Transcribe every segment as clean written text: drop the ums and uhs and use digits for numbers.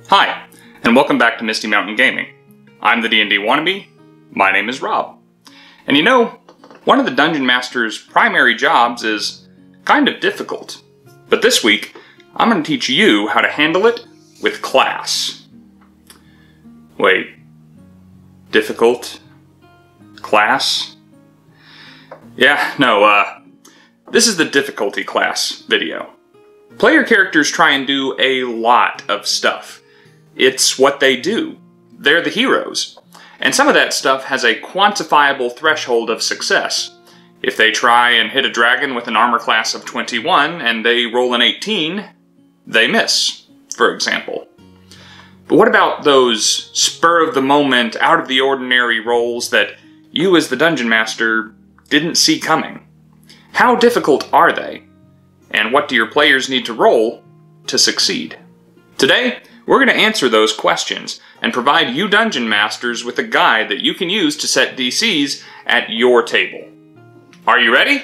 Hi, and welcome back to Misty Mountain Gaming. I'm the D&D wannabe. My name is Rob. And you know, one of the Dungeon Master's primary jobs is kind of difficult. But this week, I'm going to teach you how to handle it with class. Wait, difficult? Class? Yeah, no, this is the difficulty class video. Player characters try and do a lot of stuff. It's what they do. They're the heroes. And some of that stuff has a quantifiable threshold of success. If they try and hit a dragon with an armor class of 21 and they roll an 18, they miss, for example. But what about those spur-of-the-moment, out-of-the-ordinary rolls that you as the Dungeon Master didn't see coming? How difficult are they? And what do your players need to roll to succeed? Today, we're going to answer those questions and provide you Dungeon Masters with a guide that you can use to set DCs at your table. Are you ready?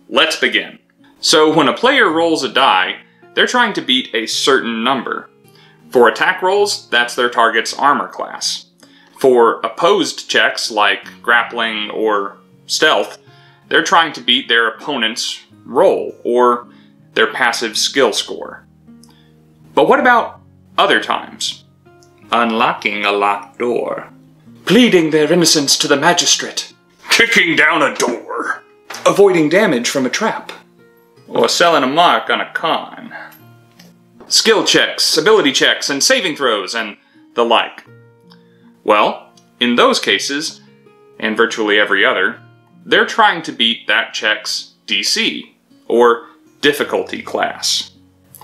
Let's begin. So when a player rolls a die, they're trying to beat a certain number. For attack rolls, that's their target's armor class. For opposed checks like grappling or stealth, they're trying to beat their opponent's roll or their passive skill score. But what about other times? Unlocking a locked door. Pleading their innocence to the magistrate. Kicking down a door. Avoiding damage from a trap. Or selling a mark on a con. Skill checks, ability checks, and saving throws, and the like. Well, in those cases, and virtually every other, they're trying to beat that check's DC, or difficulty class.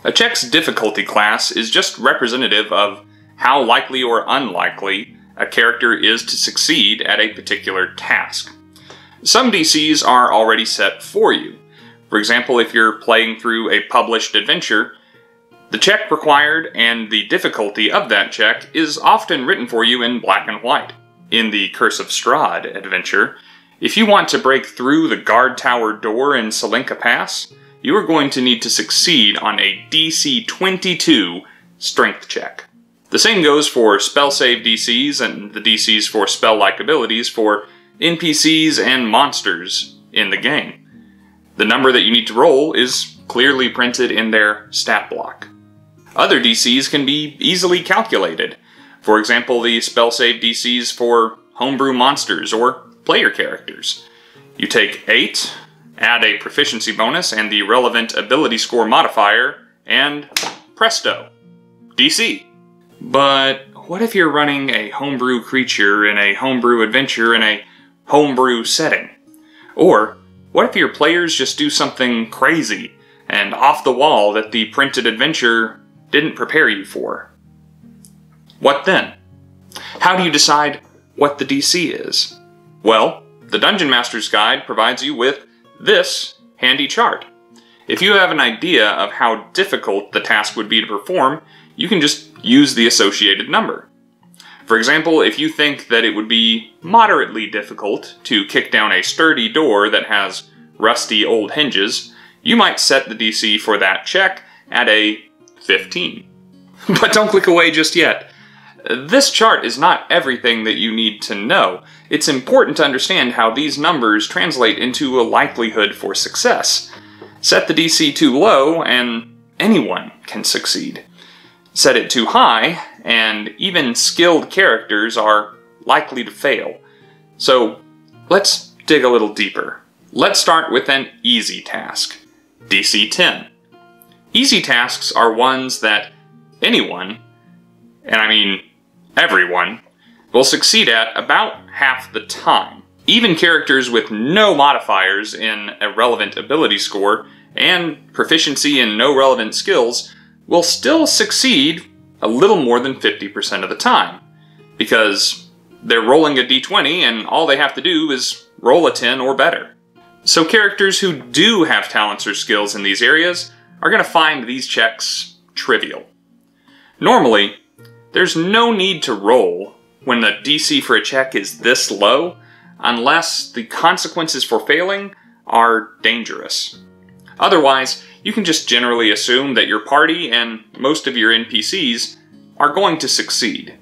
A check's difficulty class is just representative of how likely or unlikely a character is to succeed at a particular task. Some DCs are already set for you. For example, if you're playing through a published adventure, the check required and the difficulty of that check is often written for you in black and white. In the Curse of Strahd adventure, if you want to break through the guard tower door in Salinka Pass, you are going to need to succeed on a DC 22 strength check. The same goes for spell save DCs and the DCs for spell-like abilities for NPCs and monsters in the game. The number that you need to roll is clearly printed in their stat block. Other DCs can be easily calculated. For example, the spell save DCs for homebrew monsters or player characters. You take 8, add a proficiency bonus and the relevant ability score modifier, and presto, DC. But what if you're running a homebrew creature in a homebrew adventure in a homebrew setting? Or what if your players just do something crazy and off the wall that the printed adventure didn't prepare you for? What then? How do you decide what the DC is? Well, the Dungeon Master's Guide provides you with this handy chart. If you have an idea of how difficult the task would be to perform, you can just use the associated number. For example, if you think that it would be moderately difficult to kick down a sturdy door that has rusty old hinges, you might set the DC for that check at a 15. But don't click away just yet. This chart is not everything that you need to know. It's important to understand how these numbers translate into a likelihood for success. Set the DC too low, and anyone can succeed. Set it too high, and even skilled characters are likely to fail. So, let's dig a little deeper. Let's start with an easy task. DC 10. Easy tasks are ones that anyone, and I mean everyone, will succeed at about half the time. Even characters with no modifiers in a relevant ability score and proficiency in no relevant skills will still succeed a little more than 50% of the time, because they're rolling a d20 and all they have to do is roll a 10 or better. So characters who do have talents or skills in these areas are going to find these checks trivial. Normally, there's no need to roll when the DC for a check is this low, unless the consequences for failing are dangerous. Otherwise, you can just generally assume that your party and most of your NPCs are going to succeed.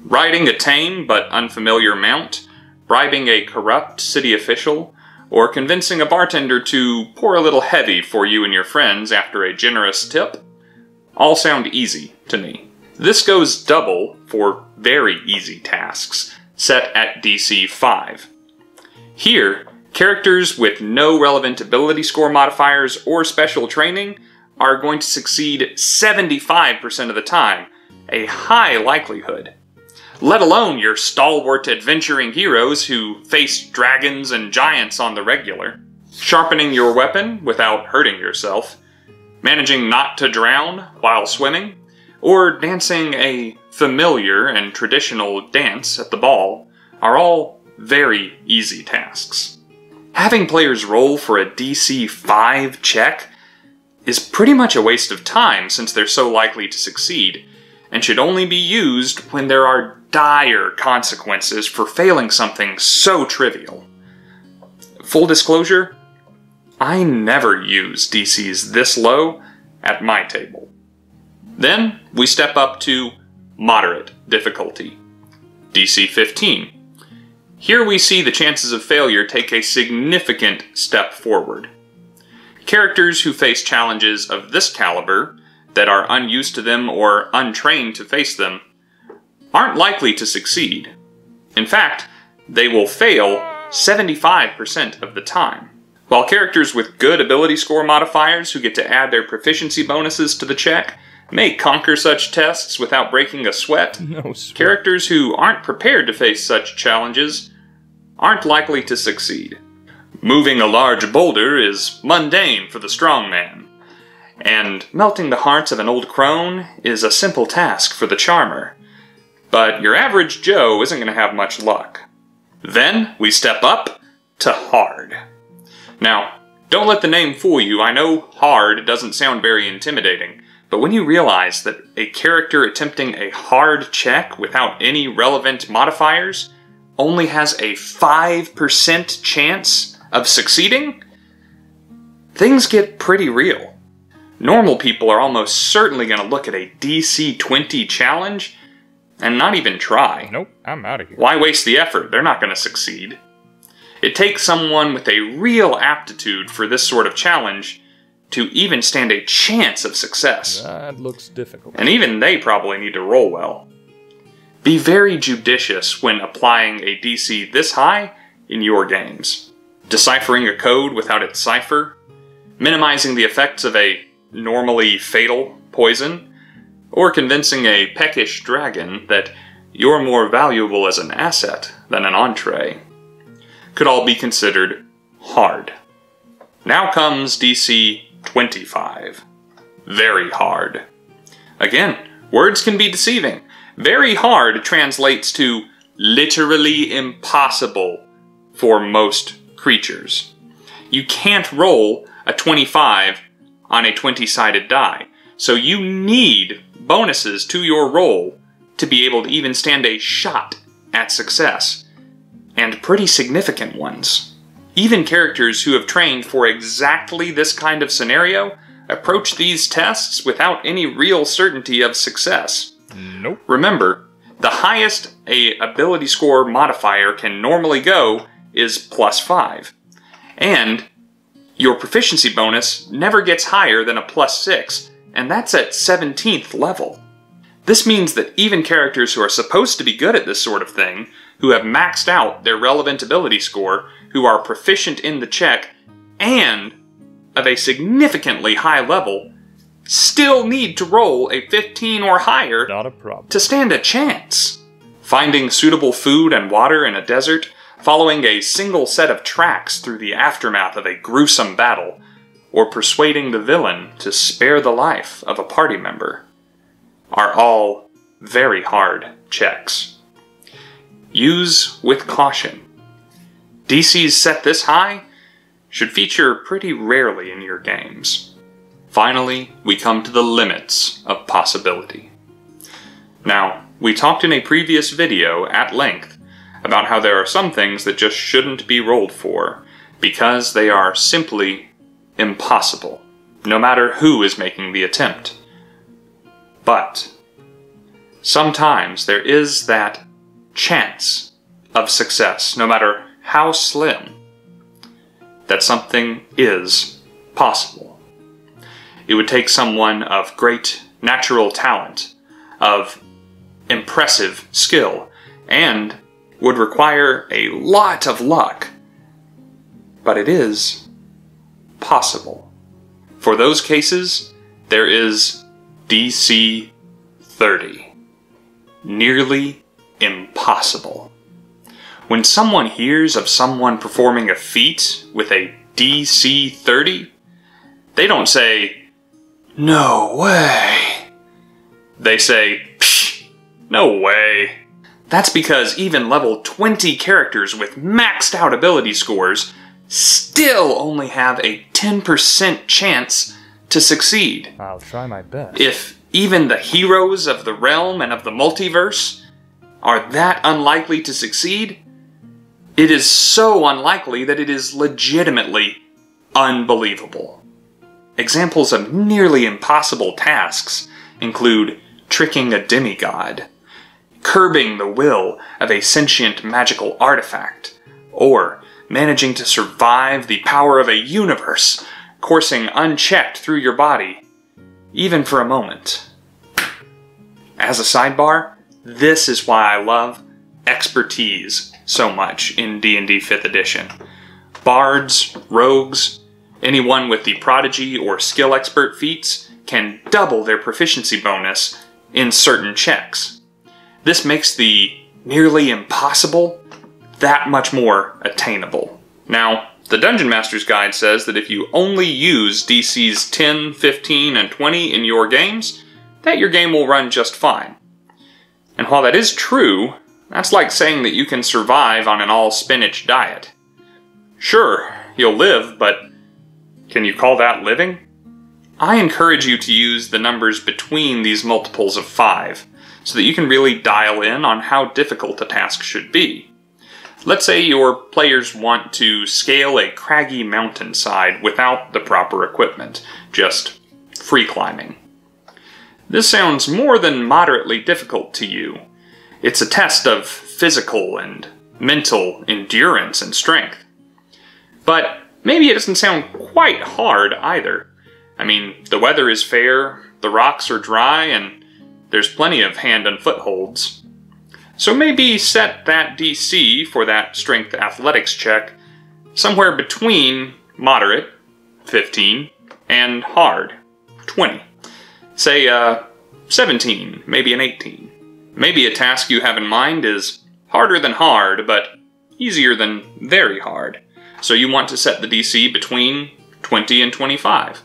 Riding a tame but unfamiliar mount, bribing a corrupt city official, or convincing a bartender to pour a little heavy for you and your friends after a generous tip all sound easy to me. This goes double for very easy tasks, set at DC 5. Here, characters with no relevant ability score modifiers or special training are going to succeed 75% of the time, a high likelihood. Let alone your stalwart adventuring heroes who face dragons and giants on the regular. Sharpening your weapon without hurting yourself, managing not to drown while swimming, or dancing a familiar and traditional dance at the ball are all very easy tasks. Having players roll for a DC 5 check is pretty much a waste of time since they're so likely to succeed, and should only be used when there are dire consequences for failing something so trivial. Full disclosure, I never use DCs this low at my table. Then we step up to moderate difficulty, DC 15. Here we see the chances of failure take a significant step forward. Characters who face challenges of this caliber, that are unused to them or untrained to face them, aren't likely to succeed. In fact, they will fail 75% of the time. While characters with good ability score modifiers who get to add their proficiency bonuses to the check may conquer such tests without breaking a sweat, characters who aren't prepared to face such challenges aren't likely to succeed. Moving a large boulder is mundane for the strong man, and melting the hearts of an old crone is a simple task for the charmer. But your average Joe isn't going to have much luck. Then we step up to hard. Now, don't let the name fool you. I know hard doesn't sound very intimidating, but when you realize that a character attempting a hard check without any relevant modifiers only has a 5% chance of succeeding, things get pretty real. Normal people are almost certainly going to look at a DC 20 challenge and not even try. Nope, I'm out of here. Why waste the effort? They're not going to succeed. It takes someone with a real aptitude for this sort of challenge to even stand a chance of success. That looks difficult. And even they probably need to roll well. Be very judicious when applying a DC this high in your games. Deciphering a code without its cipher, minimizing the effects of a normally fatal poison, or convincing a peckish dragon that you're more valuable as an asset than an entree, could all be considered hard. Now comes DC 25. Very hard. Again, words can be deceiving. Very hard translates to literally impossible for most creatures. You can't roll a 25 on a 20-sided die, so you need bonuses to your roll to be able to even stand a shot at success, and pretty significant ones. Even characters who have trained for exactly this kind of scenario approach these tests without any real certainty of success. Nope. Remember, the highest a ability score modifier can normally go is +5, and your proficiency bonus never gets higher than a +6, and that's at 17th level. This means that even characters who are supposed to be good at this sort of thing, who have maxed out their relevant ability score, who are proficient in the check, and of a significantly high level, still need to roll a 15 or higher Not a problem. to stand a chance. Finding suitable food and water in a desert, following a single set of tracks through the aftermath of a gruesome battle, or persuading the villain to spare the life of a party member, are all very hard checks. Use with caution. DCs set this high should feature pretty rarely in your games. Finally, we come to the limits of possibility. Now, we talked in a previous video at length about how there are some things that just shouldn't be rolled for because they are simply impossible, no matter who is making the attempt. But sometimes there is that chance of success, no matter how slim, that something is possible. It would take someone of great natural talent, of impressive skill, and would require a lot of luck. But it is possible. For those cases, there is DC 30. Nearly impossible. When someone hears of someone performing a feat with a DC 30, they don't say, "No way." They say, "Psh, no way." That's because even level 20 characters with maxed out ability scores still only have a 10% chance to succeed. I'll try my best. If even the heroes of the realm and of the multiverse are that unlikely to succeed, it is so unlikely that it is legitimately unbelievable. Examples of nearly impossible tasks include tricking a demigod, curbing the will of a sentient magical artifact, or managing to survive the power of a universe coursing unchecked through your body, even for a moment. As a sidebar, this is why I love expertise so much in D&D 5th edition. Bards, rogues, anyone with the prodigy or skill expert feats can double their proficiency bonus in certain checks. This makes the nearly impossible that much more attainable. Now, the Dungeon Master's Guide says that if you only use DCs 10, 15, and 20 in your games, that your game will run just fine. And while that is true, that's like saying that you can survive on an all-spinach diet. Sure, you'll live, but can you call that living? I encourage you to use the numbers between these multiples of 5, so that you can really dial in on how difficult a task should be. Let's say your players want to scale a craggy mountainside without the proper equipment, just free climbing. This sounds more than moderately difficult to you. It's a test of physical and mental endurance and strength. But maybe it doesn't sound quite hard either. I mean, the weather is fair, the rocks are dry, and there's plenty of hand and footholds. So maybe set that DC for that strength athletics check somewhere between moderate, 15, and hard, 20. Say 17, maybe an 18. Maybe a task you have in mind is harder than hard, but easier than very hard. So you want to set the DC between 20 and 25.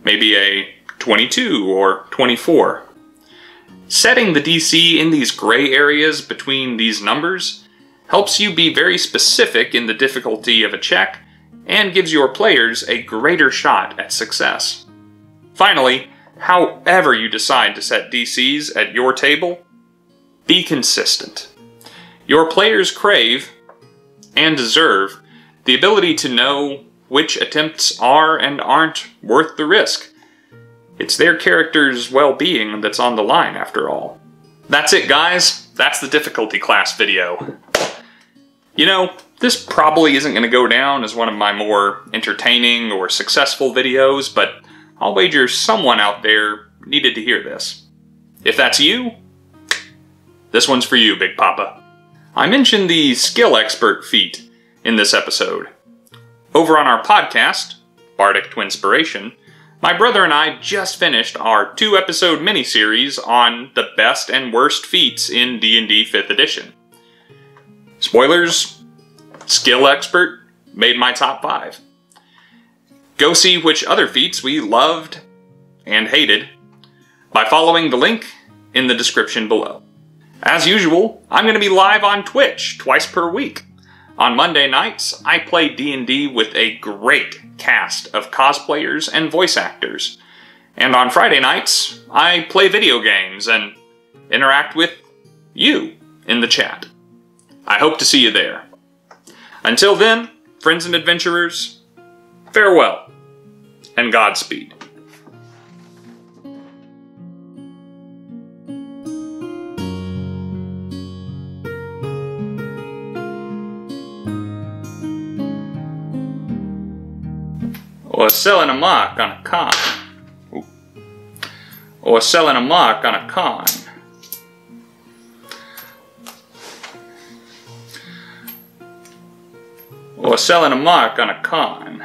Maybe a 22 or 24. Setting the DC in these gray areas between these numbers helps you be very specific in the difficulty of a check and gives your players a greater shot at success. Finally, however you decide to set DCs at your table, be consistent. Your players crave, and deserve, the ability to know which attempts are and aren't worth the risk. It's their character's well-being that's on the line, after all. That's it, guys. That's the difficulty class video. You know, this probably isn't going to go down as one of my more entertaining or successful videos, but I'll wager someone out there needed to hear this. If that's you, this one's for you, Big Papa. I mentioned the skill expert feat in this episode. Over on our podcast, Bardic Twinspiration, my brother and I just finished our 2-episode miniseries on the best and worst feats in D&D 5th edition. Spoilers, skill expert made my top 5. Go see which other feats we loved and hated by following the link in the description below. As usual, I'm going to be live on Twitch twice per week. On Monday nights, I play D&D with a great cast of cosplayers and voice actors. And on Friday nights, I play video games and interact with you in the chat. I hope to see you there. Until then, friends and adventurers, farewell and Godspeed. Or selling a mark on a con. Ooh. Or selling a mark on a con. Or selling a mark on a con.